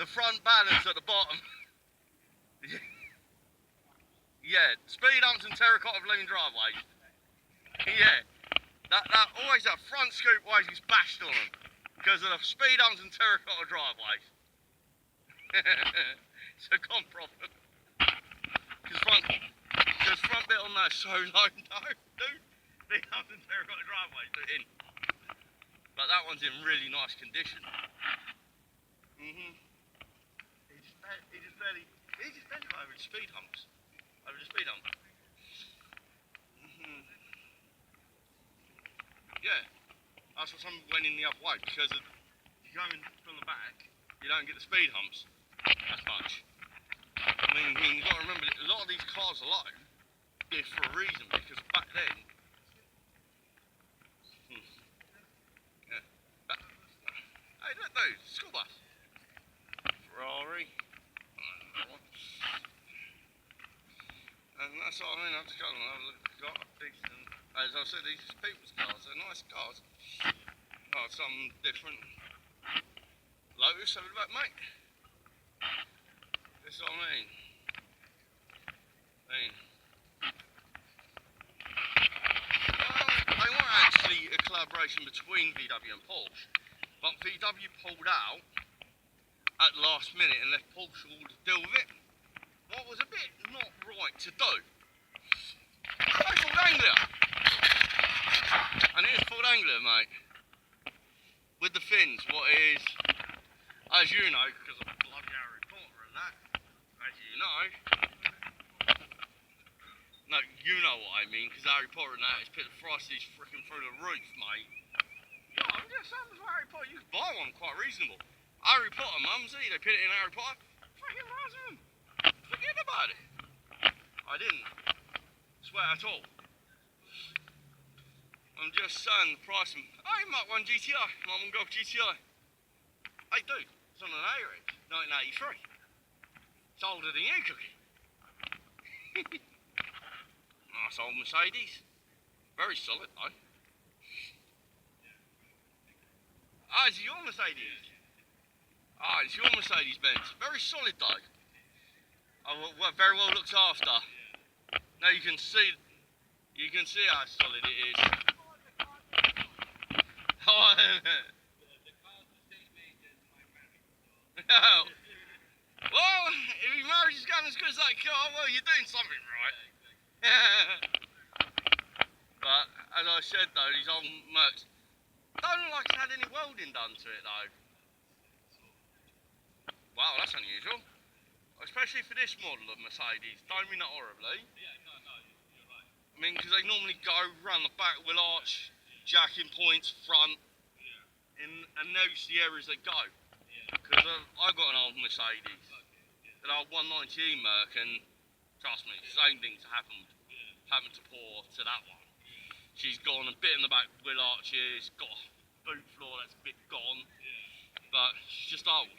the front balance at the bottom. Yeah, speed humps and terracotta balloon driveways. Yeah, that always that front scoop always gets bashed on them because of the speed humps and terracotta driveways. It's a con problem. Because front bit on that is so low, no, dude. Speed humps and terracotta driveways, do in. But that one's in really nice condition. He just barely over the speed humps. Over the speed hump. Yeah, that's what some went in the other way because if you go in from the back, you don't get the speed humps as much. I mean you've got to remember that a lot of these cars alone is for a reason because back then. Yeah. Hey, look, dude, school bus. Ferrari. And that's what I mean, I've just got a decent, as I said, these are people's cars, they're nice cars. Oh, something different. Lotus, have a look, mate. That's what I mean. They weren't actually a collaboration between VW and Porsche, but VW pulled out at the last minute and left Porsche all to deal with it. What was a bit not right to do. They Ford Anglia. And here's Ford Anglia, mate. With the fins, what is, as you know, because of bloody Harry Potter and that, as you know. No, you know what I mean, because Harry Potter and that is put the frosties freaking through the roof, mate. No, I'm just saying with Harry Potter, you can buy one quite reasonable. Harry Potter, Mumsy, they put it in Harry Potter. Fucking awesome. Forget about it. I didn't swear at all. I'm just saying the price of, I might want GTI, might want to go for GTI. Hey dude, it's on an A-Rig, 1983. It's older than you, Cookie. Nice old Mercedes. Very solid though. Ah, it's your Mercedes. Ah, it's your Mercedes Benz. Very solid though. Very well looked after. Now you can see how solid it is. Oh, well, if your marriage is going as good as that car, well, you're doing something right. But as I said though, these old Mercs don't look like it's had any welding done to it though. Wow, that's unusual. Especially for this model of Mercedes, don't mean that horribly. Yeah, no, you're right. I mean, because they normally go round the back wheel arch, jacking points, front, and those the areas they go. Because I got an old Mercedes, an old 190E Merc, and trust me, same things happened to poor to that one. She's gone a bit in the back wheel arches, got a boot floor that's a bit gone, but she's just old.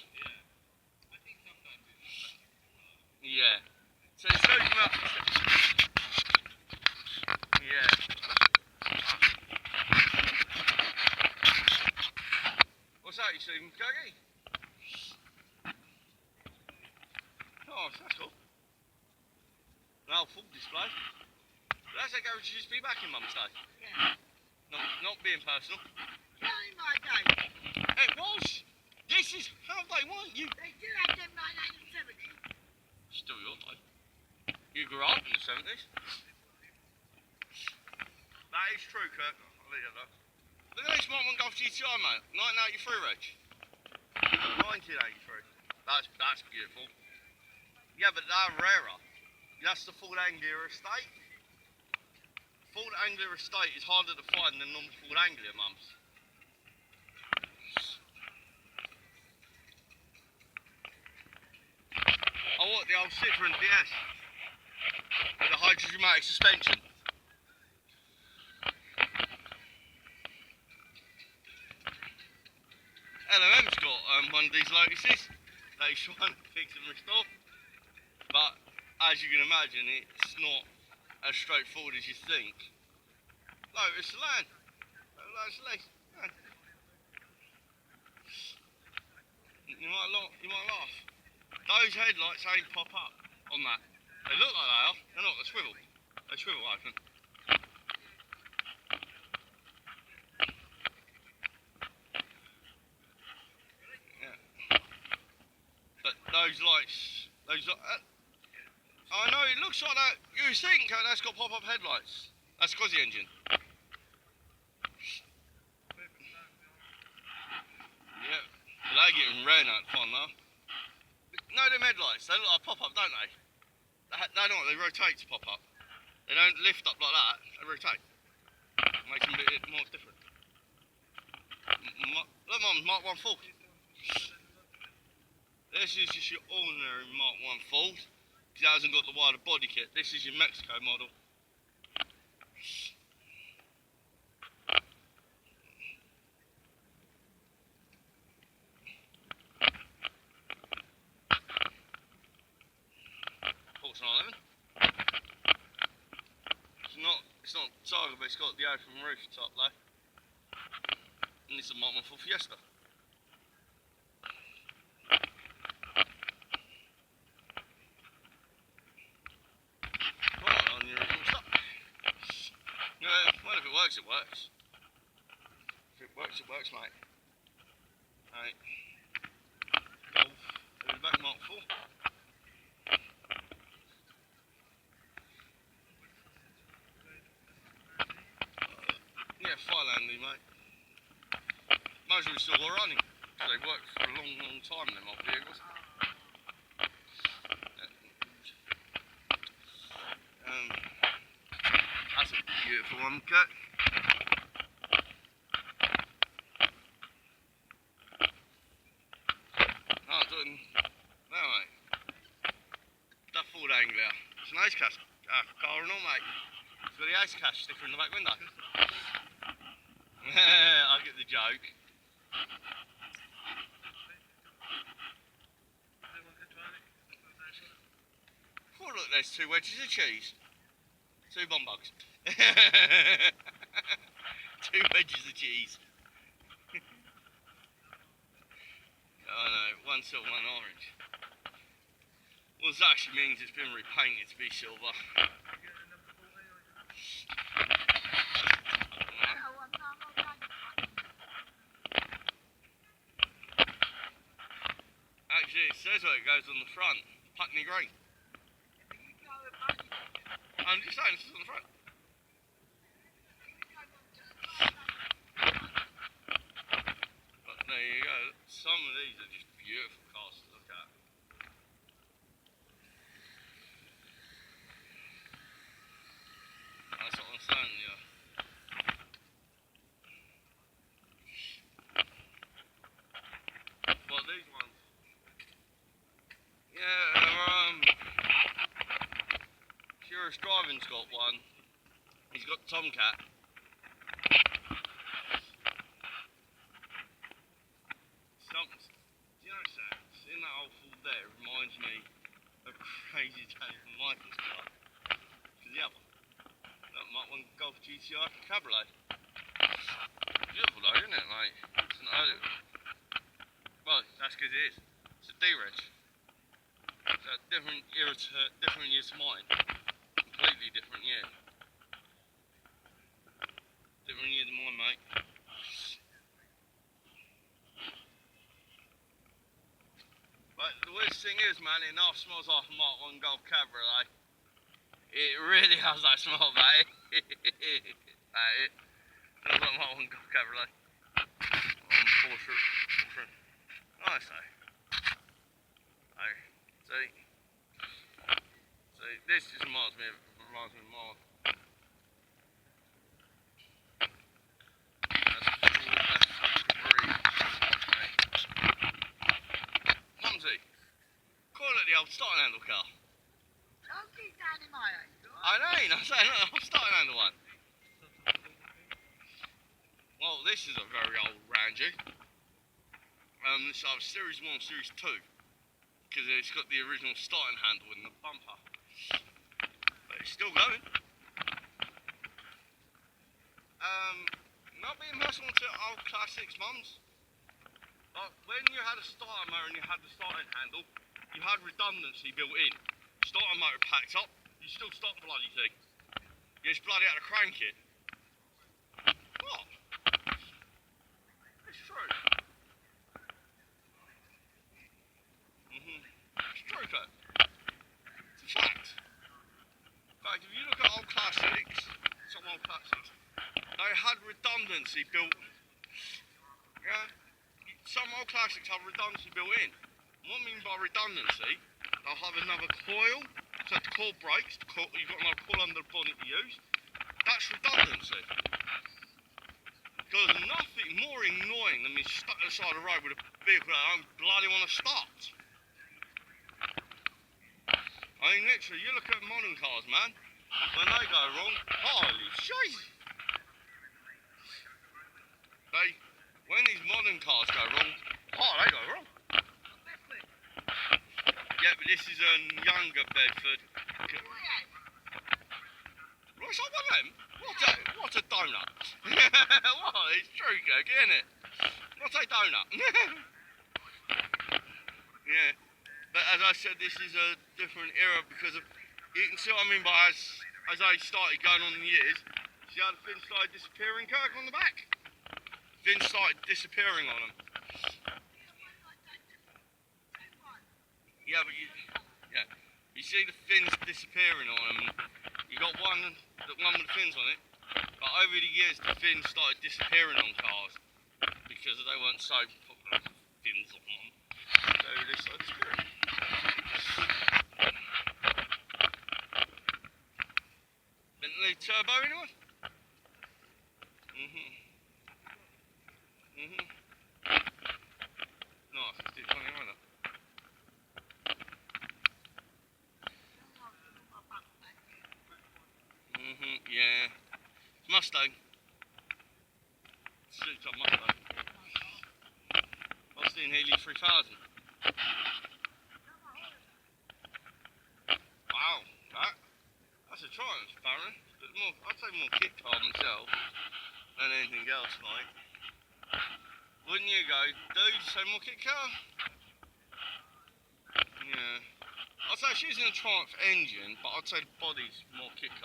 Yeah. So it's so much. Yeah. What's that you seeing, Cookie? Oh, that's cool. Now full display. That's like garage used to be back in Mum's day. Yeah. Not being personal. Yeah, in my day. It was. This is how they want you. They did have them 1970s. Still your time. You grew up in the 70s. That is true, Kurt. I'll leave it at that. Look at this Mark 1 Golf GTI, mate. 1983 reg. 1983. That's beautiful. Yeah, but they're rarer. That's the Ford Anglia estate. Ford Anglia estate is harder to find than normal Ford Anglia, mums. Oh, what, the old Citroen DS with the hydromatic suspension. LMM's got one of these Lotuses that he's trying to fix and restore, but as you can imagine, it's not as straightforward as you think. Lotus Land. Lotus Land. You might laugh. Those headlights ain't pop up on that. They look like they are. They're not. They swivel. They swivel open. Yeah. But those lights, I know it looks like that. You think that's got pop-up headlights? That's because the engine. Yeah. But they're getting red at fun though. No, them headlights. They look like pop-up, don't they? They don't. They rotate to pop up. They don't lift up like that. They rotate. Makes them a bit more different. Look, Mum, Mark 1 Ford. This is just your ordinary Mark 1 Ford. Because it hasn't got the wider body kit. This is your Mexico model. It's not Tiger, but it's got the open roof top though. And it's a Mark 1 Ford Fiesta. Right on your original stop. Yeah, well, if it works, it works. If it works, it works, mate. Right. Golf. Over the back, Mark 4. Yeah, fire landing, mate. Most of them still got running. Because they've worked for a long, long time, them old vehicles. That's a beautiful one, Kurt. Oh, doing... No, mate. That Ford Anglia. It's an ace cash car and all, mate. It's got the ace cash sticker in the back window. I get the joke. Oh, look, there's 2 wedges of cheese. 2 bomb bugs. 2 wedges of cheese. I know, 1 silver, 1 orange. Well, this actually means it's been repainted to be silver. Actually, it says where it goes on the front. Putney Green. I'm just saying, this is on the front. But there you go. Some of these are just beautiful cars to look at. That's what I'm saying, yeah. Well, these ones. Yeah, Curious Driving's got one. He's got Tomcat. Do you know that? Seeing that old Ford there reminds me of Crazy Tales from Michael's car. Because the other one, that Mark 1 Golf GTI Cabriolet. Beautiful though, isn't it, mate? It's an early. Well, that's because it is. It's a D-Reg. It's a different year to mine. Completely different year. Different year than mine, mate. But the worst thing is, man, it now smells like a Mark 1 Golf Cabriolet. It really has that smell, mate. It smells like a Mark 1 Golf Cabriolet. Porsche. I say. See, this just reminds me of Mark. Mumsy, call it the old starting handle car. Don't keep down in my age, I know, I'm saying, look, I'm starting handle one. Well, this is a very old Rangy. This is Series 1, Series 2. Because it's got the original starting handle in the bumper. But it's still going. Not being personal to old classics, mums. Like when you had a starter motor and you had the starting handle, you had redundancy built in. Starter motor packed up, you still start the bloody thing. You just bloody had to crank it. What? It's true. It's true, Kurt. It's a fact. In fact, if you look at old classics, some old classics, they had redundancy built. Yeah. Some old classics have redundancy built in. What I mean by redundancy, they'll have another coil, so the coil breaks, you've got another coil under the bonnet to use. That's redundancy. Because there's nothing more annoying than being stuck at the side of the road with a vehicle that I don't bloody want to start. I mean, literally, you look at modern cars, man, when they go wrong, holy shit! When these modern cars go wrong, they go wrong. Yeah, but this is a younger Bedford. What's up with them? What a donut. What? It's true, Kirk, isn't it? What's a donut? Yeah. But as I said, this is a different era because of, you can see what I mean by as I started going on in the years, see how the fins started disappearing, Kirk, on the back? Fins started disappearing on them. Yeah, but you see the fins disappearing on them. You got one with the fins on it, but over the years the fins started disappearing on cars because they weren't so fins on them. So they started disappearing. Bentley turbo anyone? Nice, let's do funny weather. Yeah. It's Mustang. Suits up Mustang. Austin Healey 3000. Wow, that's a Triumph apparently. But I'd say more kit car myself than anything else, mate. Wouldn't you go, dude, say more kit car? Yeah. I'd say she's in a Triumph engine, but I'd say the body's more kit car.